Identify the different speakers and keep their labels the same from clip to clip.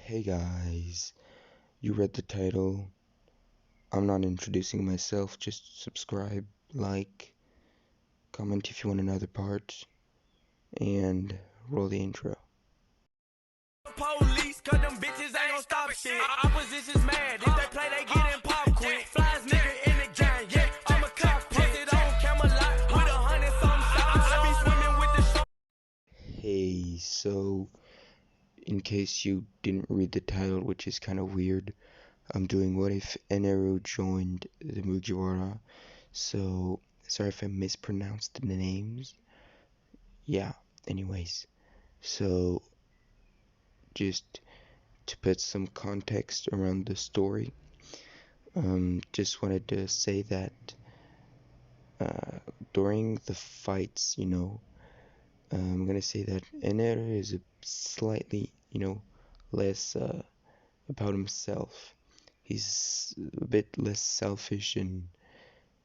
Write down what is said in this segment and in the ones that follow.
Speaker 1: Hey guys, you read the title. I'm not introducing myself, just subscribe, like, comment if you want another part, and roll the intro.
Speaker 2: Police, cause them bitches ain't gon' stop shit. Opposition's mad, if they play, they get in pop quick. Flies nigga in the gang, yeah, I'm a cockpit. Posted on Camelot with 100 some shots. I be swimming with the shark.
Speaker 1: Hey, so, in case you didn't read the title, which is kind of weird, I'm doing What If Eneru joined the Mugiwara, so, sorry if I mispronounced the names. Yeah, anyways, so, just to put some context around the story, just wanted to say that during the fights, I'm gonna say that Ener is a slightly, less about himself. He's a bit less selfish, and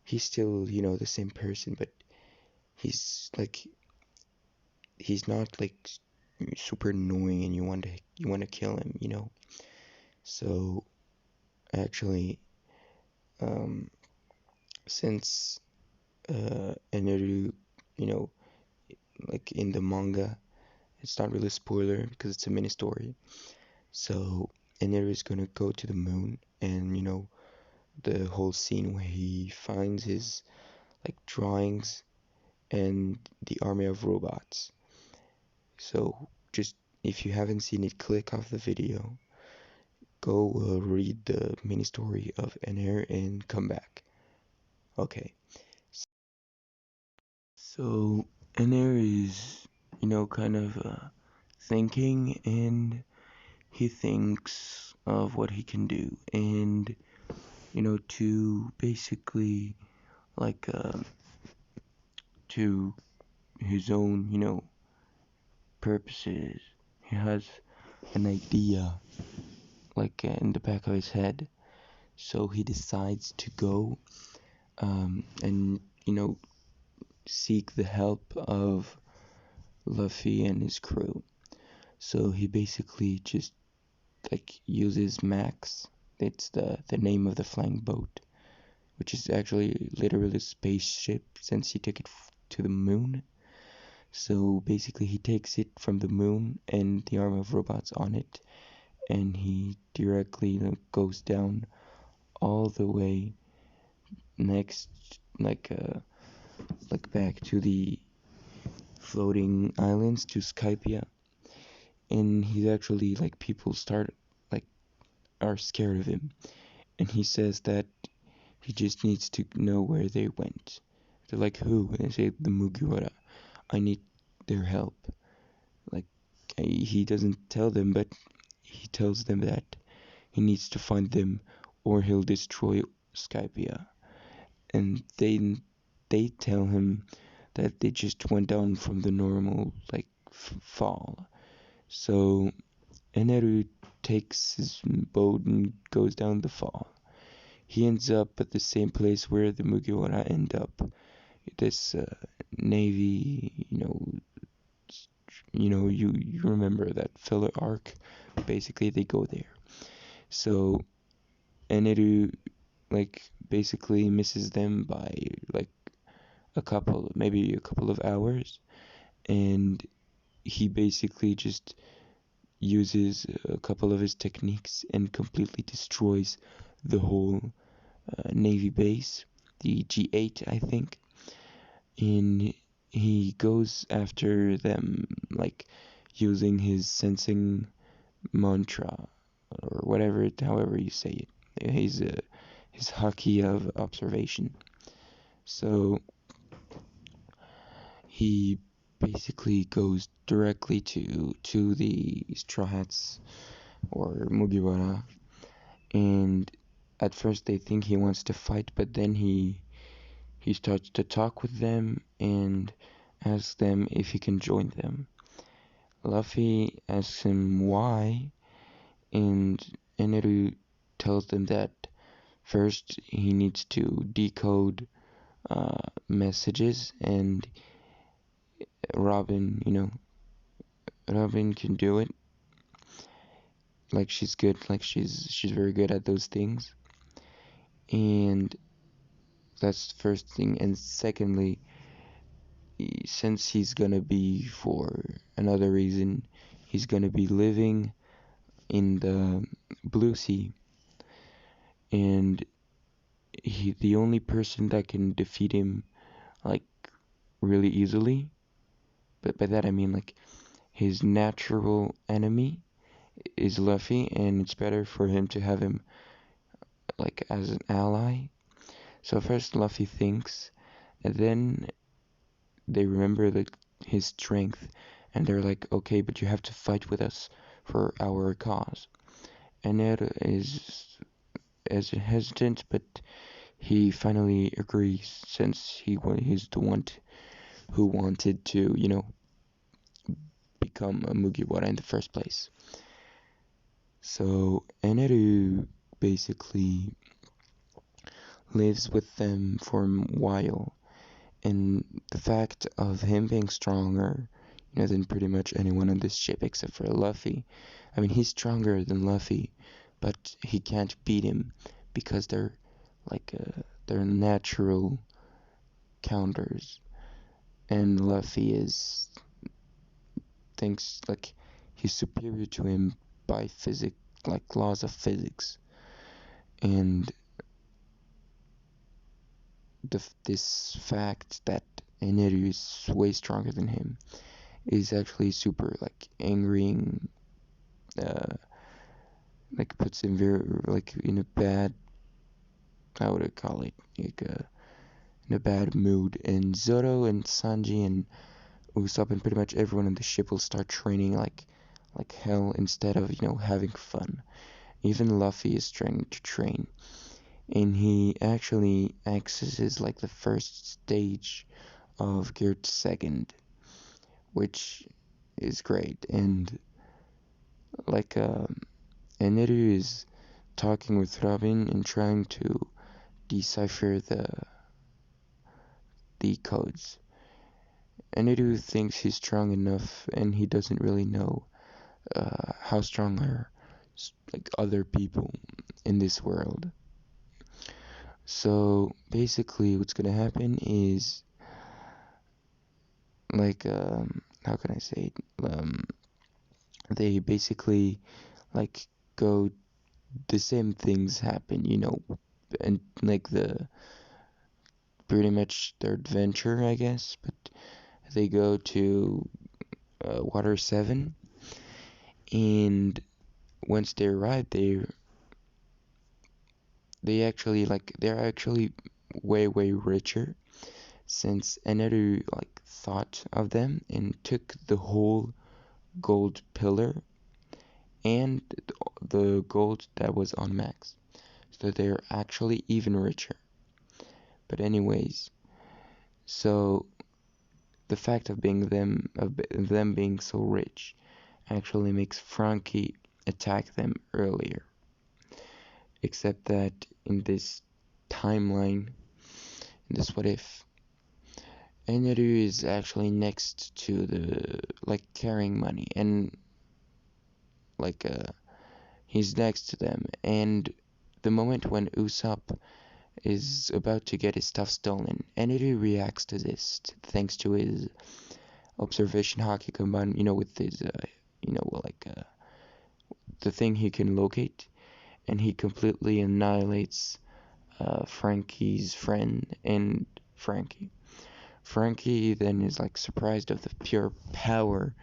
Speaker 1: he's still, the same person, but he's like he's not like super annoying, and you want to kill him. So actually, um, since Eneru, you know, like in the manga, it's not really a spoiler because it's a mini story. So Eneru is gonna go to the moon, and the whole scene where he finds his like drawings and the army of robots. So just if you haven't seen it, click off the video, go read the mini story of Eneru and come back. Okay. So Eneru is kind of thinking, and he thinks of what he can do, and to basically like to his own purposes. He has an idea like in the back of his head, so he decides to go and seek the help of Luffy and his crew. So he basically just like uses Max. It's the name of the flying boat, which is actually literally a spaceship since he took it to the moon. So basically, he takes it from the moon and the army of robots on it, and he directly goes down all the way next, like back to the floating islands to Skypia. And he's actually like people start like are scared of him, and he says that he just needs to know where they went. They're like, who? And they say, the Mugiwara. I need their help. Like, he doesn't tell them, but he tells them that he needs to find them or he'll destroy Skypia. And they tell him that they just went down from the normal, like, fall. So, Eneru takes his boat and goes down the fall. He ends up at the same place where the Mugiwara end up. This navy, you remember that filler arc. Basically, they go there. So Eneru like basically misses them by like maybe a couple of hours, and he basically just uses a couple of his techniques and completely destroys the whole navy base, the G8, I think. And he goes after them like using his sensing mantra or whatever, however you say it. His haki of observation. So he basically goes directly to the Straw Hats or Mugiwara, and at first they think he wants to fight, but then he starts to talk with them and asks them if he can join them. Luffy asks him why, and Eneru tells them that first he needs to decode messages, and Robin, Robin can do it. like she's good, like she's very good at those things. And that's the first thing. And secondly, since he's gonna be, for another reason, he's gonna be living in the Blue Sea, and the only person that can defeat him, like, really easily, but by that I mean like his natural enemy is Luffy, and it's better for him to have him like as an ally. So first Luffy thinks, and then they remember like his strength, and they're like, okay, but you have to fight with us for our cause. And Ed is as hesitant, but he finally agrees since he's the one who wanted to, become a Mugiwara in the first place. So Eneru basically lives with them for a while, and the fact of him being stronger, than pretty much anyone on this ship except for Luffy. I mean, he's stronger than Luffy, but he can't beat him because they're natural counters, and Luffy is thinks like he's superior to him by like laws of physics, and this fact that Eneru is way stronger than him is actually super like angering, uh, like puts him very like in a bad, how would I call it, like in a bad mood. And Zoro and Sanji and Usopp and pretty much everyone on the ship will start training like hell instead of having fun. Even Luffy is trying to train, and he actually accesses like the first stage of Geared Second, which is great. And like Eneru is talking with Robin and trying to decipher the codes. Eneru thinks he's strong enough, and he doesn't really know how strong are like other people in this world. So basically, what's gonna happen is like how can I say it? They basically like go the same things happen, and like the pretty much their adventure, I guess. But they go to Water 7, and once they arrive there, they're actually way richer, since Eneru like thought of them and took the whole gold pillar and the gold that was on Max. So they're actually even richer. But anyways, so the fact of them being so rich actually makes Frankie attack them earlier. Except that in this timeline, in this what if, Eneru is actually next to the like carrying money, and like he's next to them, and the moment when Usopp is about to get his stuff stolen, Eneru reacts to this thanks to his observation hockey combined, with his the thing he can locate, and he completely annihilates Frankie's friend and Frankie. Frankie then is like surprised of the pure power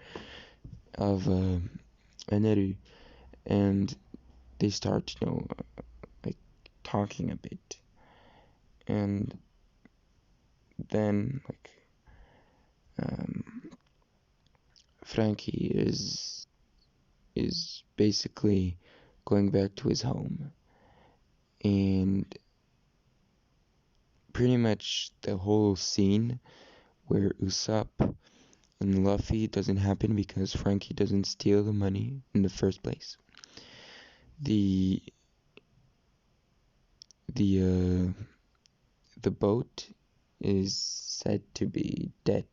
Speaker 1: of Eneru, and they start, like talking a bit, and then like um, Frankie is basically going back to his home, and pretty much the whole scene where Usopp and Luffy doesn't happen because Frankie doesn't steal the money in the first place. The the uh, the boat is said to be dead,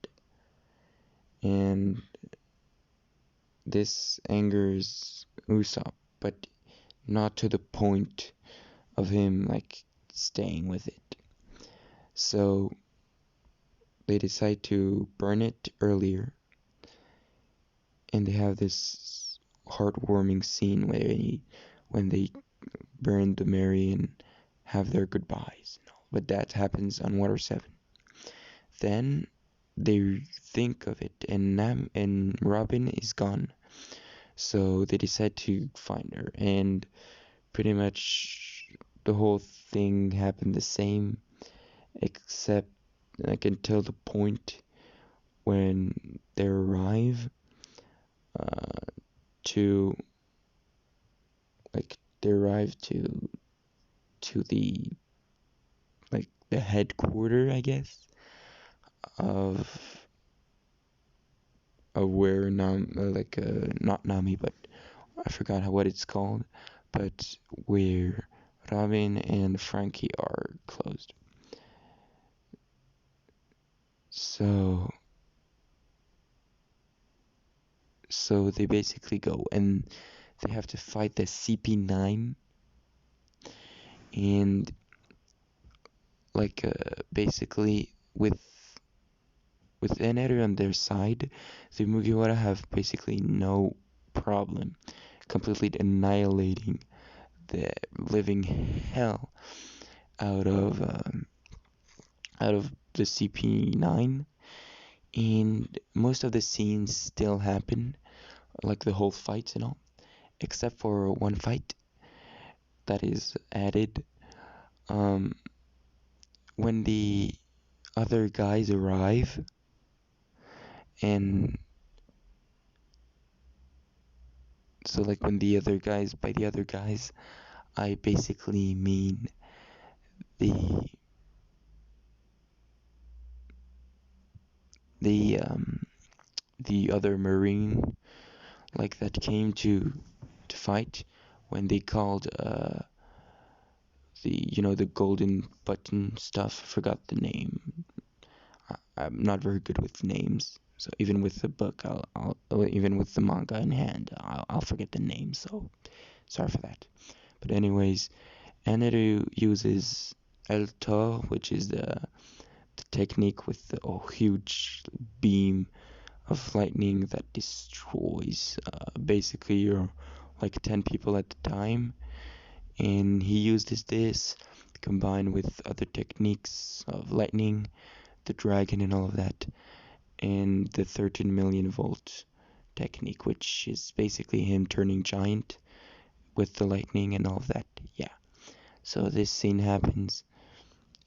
Speaker 1: and this angers Usopp, but not to the point of him like staying with it. So they decide to burn it earlier, and they have this heartwarming scene when they burn the Mary and have their goodbyes. But that happens on Water 7. Then they think of it, and Robin is gone. So they decide to find her, and pretty much the whole thing happened the same, except like until the point when they arrive uh, to they arrive to the like the headquarter, I guess, of where not Nami, but I forgot what it's called, but where Robin and Frankie are closed. So they basically go and they have to fight the CP9, and basically with eneru on their side, the Mugiwara have basically no problem completely annihilating the living hell out of the CP9, and most of the scenes still happen, like the whole fights and all, except for one fight that is added. Um, when the other guys arrive, and so like when the other guys, by the other guys, I basically mean the the um the other marine like that came to fight when they called the golden button stuff. I forgot the name. I'm not very good with names. So even with the book, even with the manga in hand, I'll forget the name. So sorry for that. But anyways, Eneru uses El To, which is the technique with the huge beam of lightning that destroys basically your like 10 people at the time. And he uses this combined with other techniques of lightning, the dragon, and all of that, and the 13 million volt technique, which is basically him turning giant with the lightning and all of that. Yeah. So this scene happens,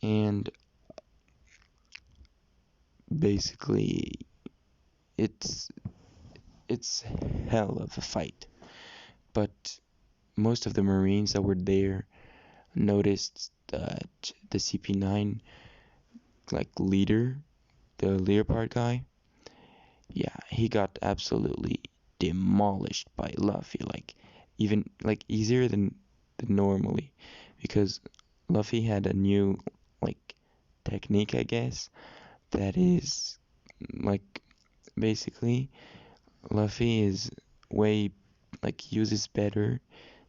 Speaker 1: and basically it's it's hell of a fight. But most of the Marines that were there noticed that the CP9 like leader, the Leopard guy, yeah, he got absolutely demolished by Luffy, like even like easier than normally, because Luffy had a new like technique, I guess, that is like basically Luffy is way like uses better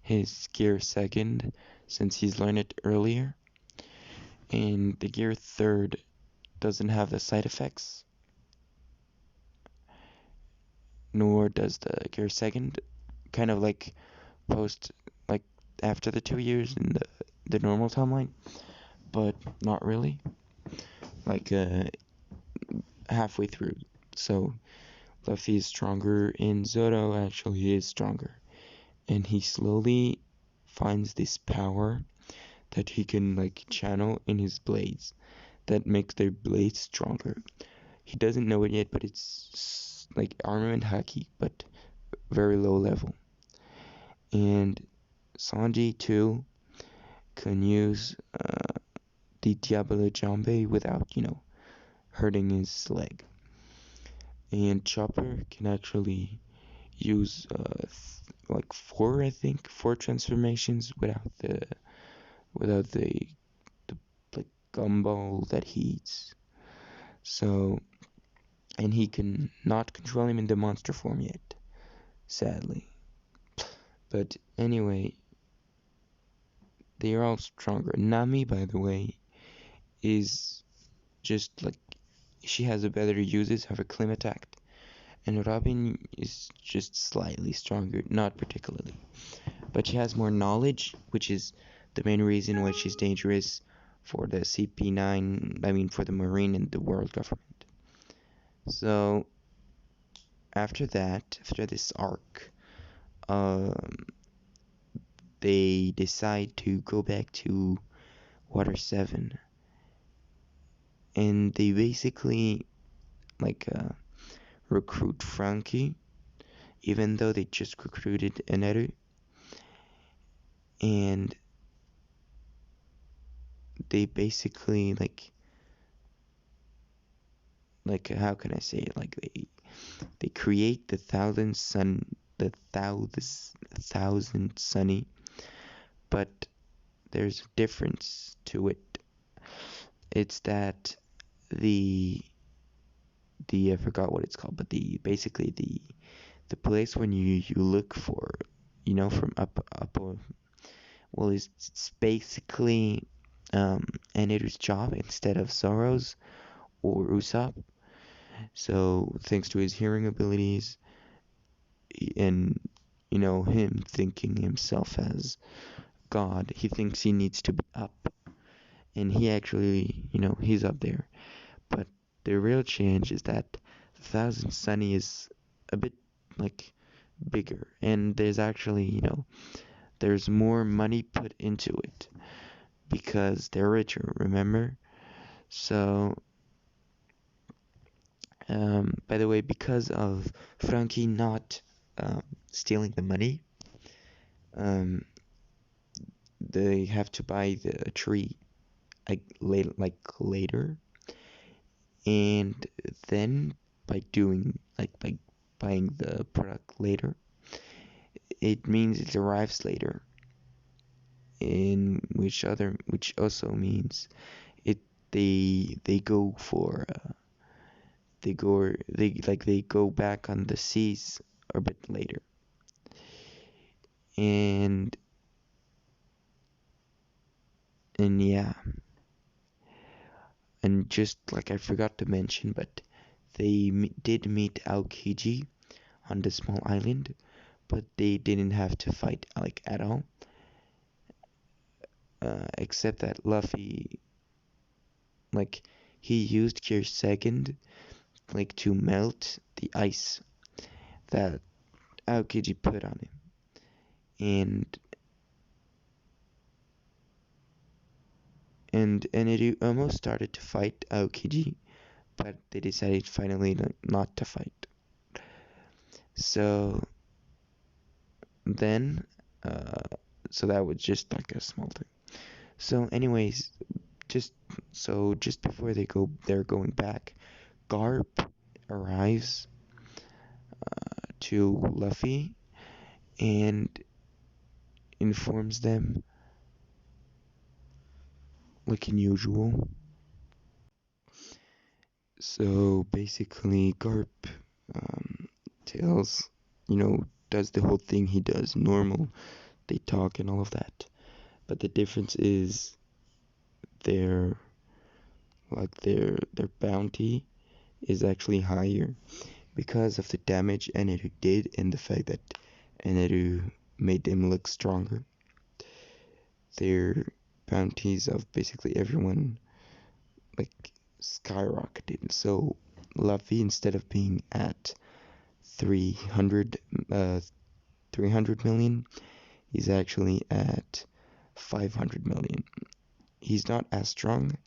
Speaker 1: his gear second since he's learned it earlier, and the gear third doesn't have the side effects, nor does the gear second. Kind of like post like after the 2 years in the normal timeline, but not really. Like halfway through. So Luffy is stronger, and Zoro actually is stronger, and he slowly finds this power that he can like channel in his blades that makes their blades stronger. He doesn't know it yet, but it's like armament haki, but very low level. And Sanji too can use the Diablo Jambe without, hurting his leg. And Chopper can actually use like four, I think, four transformations without the like gumball that he eats. So, and he can not control him in the monster form yet, sadly. But anyway, they are all stronger. Nami, by the way, is just like she has a better uses of her Climax, and Robin is just slightly stronger, not particularly. But she has more knowledge, which is the main reason why she's dangerous for the CP9, I mean for the Marine and the world government. So after that, after this arc, um, they decide to go back to Water 7, and they basically like recruit Frankie, even though they just recruited Eneru, and they basically like how can I say it, like they create the thousand sunny, but there's a difference to it. It's that the I forgot what it's called, but the basically the place when you look for, from up, well, it's basically Aniru's job instead of Zoro's or Usopp. So thanks to his hearing abilities and him thinking himself as God, he thinks he needs to be up, and he actually he's up there. But the real change is that the Thousand Sunny is a bit like bigger, and there's actually there's more money put into it because they're richer. Remember? So by the way, because of Frankie not stealing the money, um, they have to buy the tree later, and then by buying the product later, it means it arrives later, in which also means it they go for they go back on the seas a bit later, and yeah, and just like I forgot to mention, but they did meet Aokiji on the small island, but they didn't have to fight like at all, except that Luffy, like, he used Gear's second like to melt the ice that Aokiji put on him, and it almost started to fight Aokiji, but they decided finally not to fight. So then, uh, so that was just like a small thing. So, anyways, just just before they're going back. Garp arrives to Luffy and informs them, like in usual. So basically, Garp um, tells, does the whole thing he does normal. They talk and all of that. But the difference is their their bounty is actually higher because of the damage Eneru did and the fact that Eneru made them look stronger. Their bounties of basically everyone like skyrocketed. So Luffy, instead of being at 300 uh 300 million, he's actually at 500 million. He's not as strong,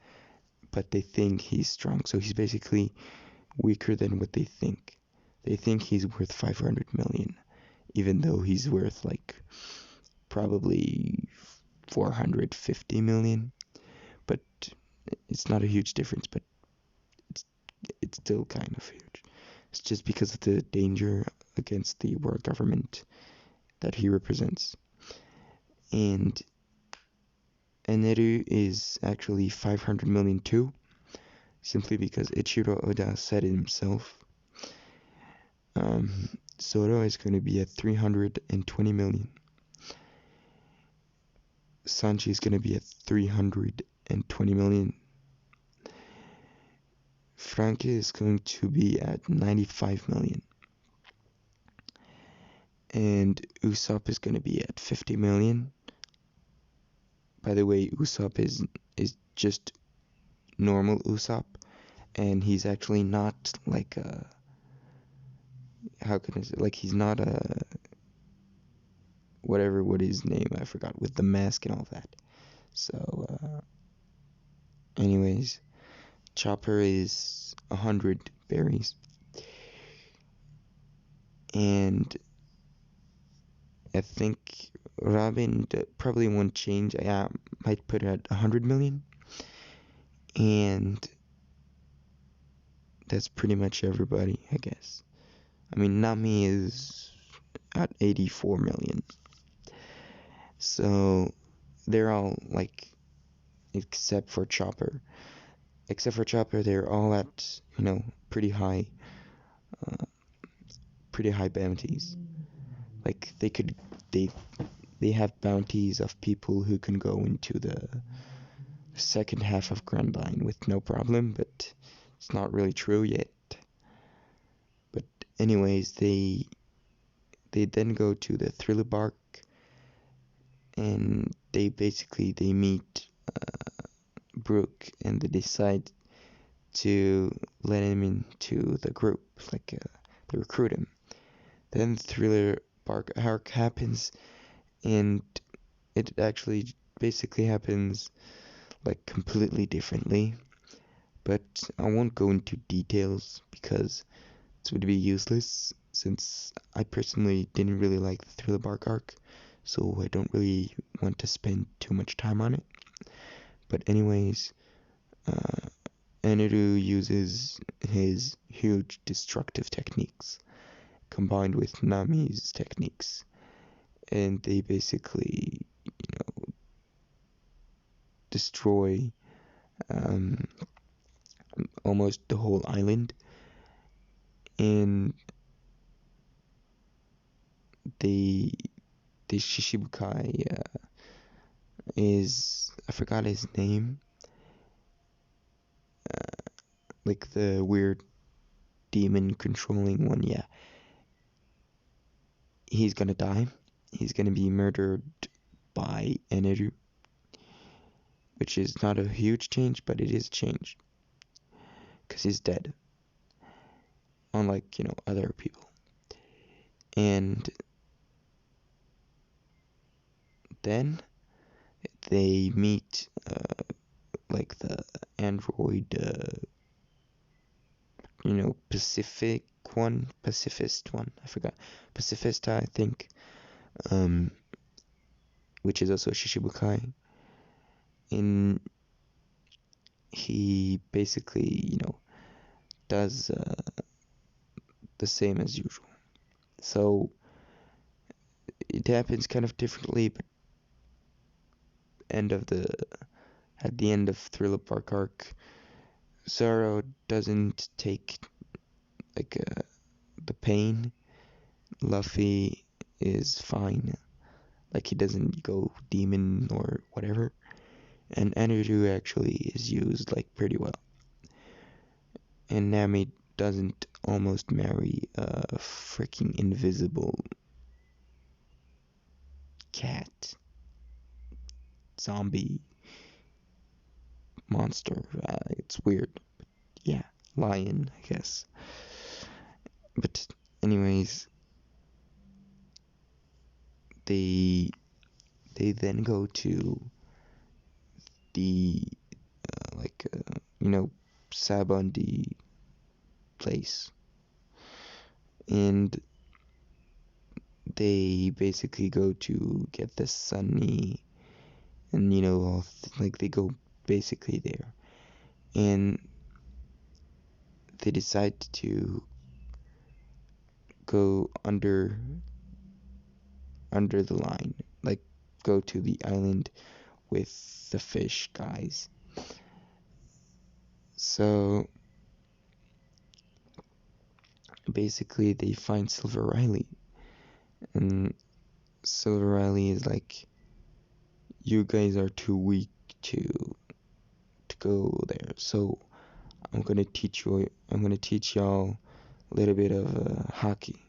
Speaker 1: but they think he's strong. So he's basically weaker than what they think. They think he's worth 500 million, even though he's worth like probably 450 million. But it's not a huge difference, but it's it's still kind of huge. It's just because of the danger against the world government that he represents. And Eneru is actually 500 million too, simply because Ichiro Oda said it himself. Zoro is going to be at 320 million. Sanji is gonna be at 320 million. Frank is going to be at 95 million. And Usopp is gonna be at 50 million. By the way, Usopp is just normal Usopp, and he's actually not like a, how can I say, like he's not a, whatever, what his name, I forgot, with the mask and all that. So anyways, Chopper is 100 berries, and I think Robin probably won't change. I might put it at 100 million, and that's pretty much everybody, I guess. I mean, Nami is at 84 million. So they're all like, except for Chopper. Except for Chopper, they're all at, uh, pretty high bounties. Like they they have bounties of people who can go into the second half of Grand Line with no problem, but it's not really true yet. But anyways, they then go to the Thriller Bark, and they meet Brook, and they decide to let him into the group, like they recruit him. Then the Thriller Bark arc happens, and it actually basically happens like completely differently. But I won't go into details because it would be useless, since I personally didn't really like the Thriller Bark arc, so I don't really want to spend too much time on it. But anyways, uh, Eneru uses his huge destructive techniques combined with Nami's techniques, and they basically destroy um, almost the whole island, and the the Shishibukai is, I forgot his name, like the weird demon controlling one. Yeah, he's gonna die. He's gonna be murdered by Eneru, which is not a huge change, but it is a change because he's dead, unlike other people. And then they meet like the android, pacifist one. I forgot, pacifista, I think, um, which is also Shishibukai. And he basically, does the same as usual. So it happens kind of differently, but end of the at the end of Thriller Bark arc, Zoro doesn't take like the pain. Luffy is fine, like he doesn't go demon or whatever, and Energy actually is used like pretty well. And Nami doesn't almost marry a freaking invisible cat zombie monster. It's weird. Yeah, lion, I guess. But anyways, they they then go to the like Sabundi place, and they basically go to get the Sunny, and like they go basically there, and they decide to go under the line, like go to the island with the fish guys. So basically they find Silver Riley, and Silver Riley is like, you guys are too weak to go there. So I'm gonna teach y'all a little bit of hockey,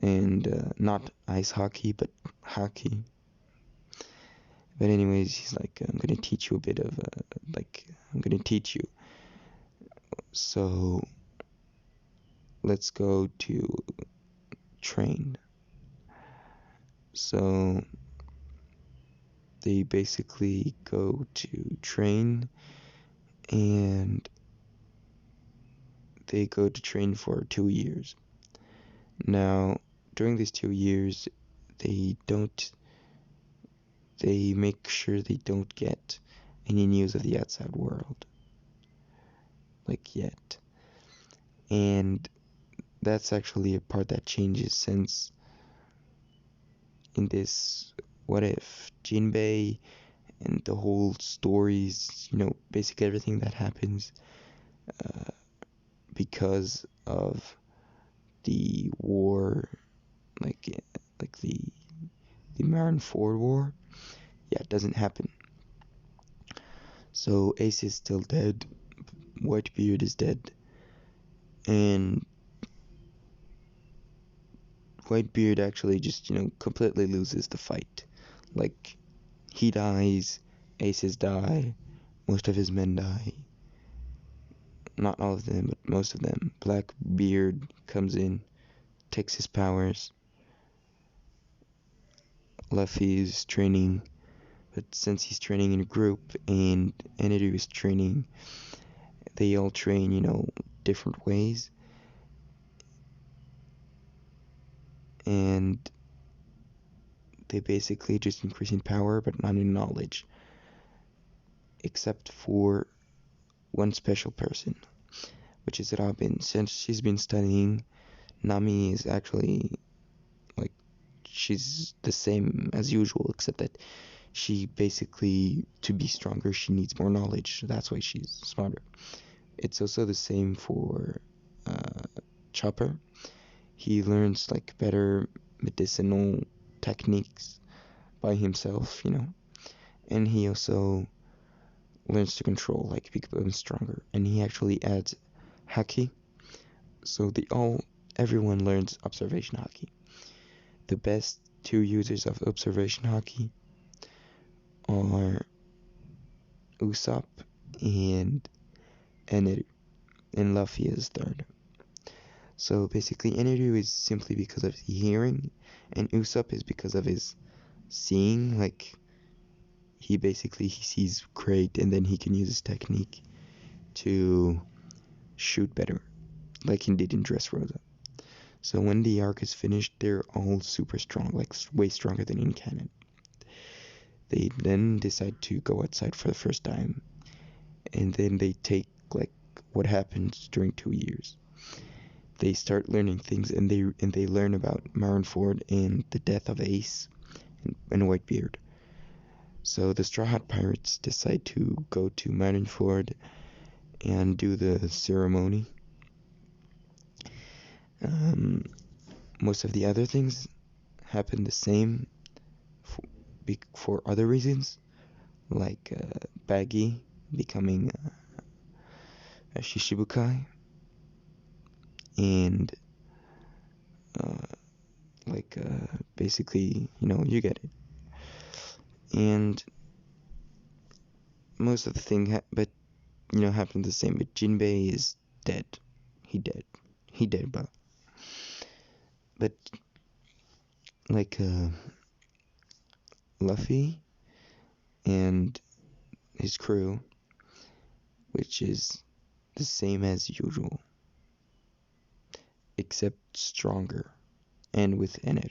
Speaker 1: and not ice hockey, but hockey. But anyways, he's like, I'm gonna teach you a bit of I'm gonna teach you. So let's go to train. So they basically go to train, and they go to train for 2 years. Now, during these 2 years, they don't, they make sure they don't get any news of the outside world, like yet. And that's actually a part that changes since in this what if Jinbei and the whole stories, basically everything that happens uh, because of the war, like like the Marineford War. Yeah, it doesn't happen. So Ace is still dead, Whitebeard is dead, and Whitebeard actually just, completely loses the fight. Like, he dies, Aces die, most of his men die. Not all of them, but most of them. Blackbeard comes in, takes his powers. Luffy's training, but since he's training in a group and Eneru is training, they all train, different ways. And they basically just increase in power, but not in knowledge. Except for one special person, which is Robin. Since she's been studying, Nami is actually like she's the same as usual, except that she basically, to be stronger, she needs more knowledge. That's why she's smarter. It's also the same for uh, Chopper. He learns like better medicinal techniques by himself, and he also learns to control, like become stronger. And he actually adds haki, so everyone learns observation haki. The best two users of observation haki are Usopp and Eneru, and Luffy is third. So basically, Eneru is simply because of the hearing, and Usopp is because of his seeing. Like, he sees great, and then he can use his technique to shoot better, like he did in Dressrosa. So when the arc is finished, they're all super strong, like way stronger than in canon. They then decide to go outside for the first time, and then they take like what happens during 2 years. They start learning things, and they learn about Marineford and the death of Ace and Whitebeard. So the Straw Hat Pirates decide to go to Marineford and do the ceremony. Most of the other things happen the same for other reasons, like Baggy becoming a Shishibukai, and uh, basically, you get it. And most of the thing, but happened the same. But Jinbei is dead. He dead. He dead, but like Luffy and his crew, which is the same as usual, except stronger, and with Ener.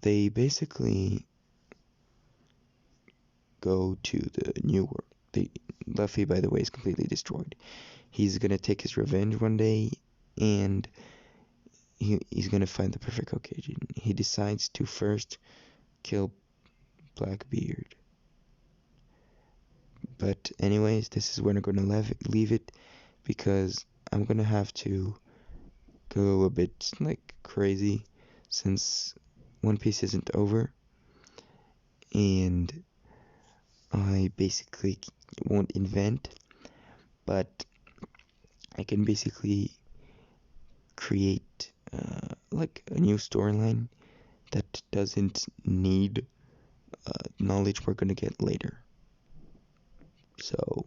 Speaker 1: They basically go to the new world. Luffy, by the way, is completely destroyed. He's gonna take his revenge one day, and he's gonna find the perfect occasion. He decides to first kill Blackbeard. But anyways, this is where I'm gonna leave it, because I'm gonna have to go a bit like crazy since One Piece isn't over, and I basically won't invent, but I can basically create like a new storyline that doesn't need knowledge we're gonna get later. So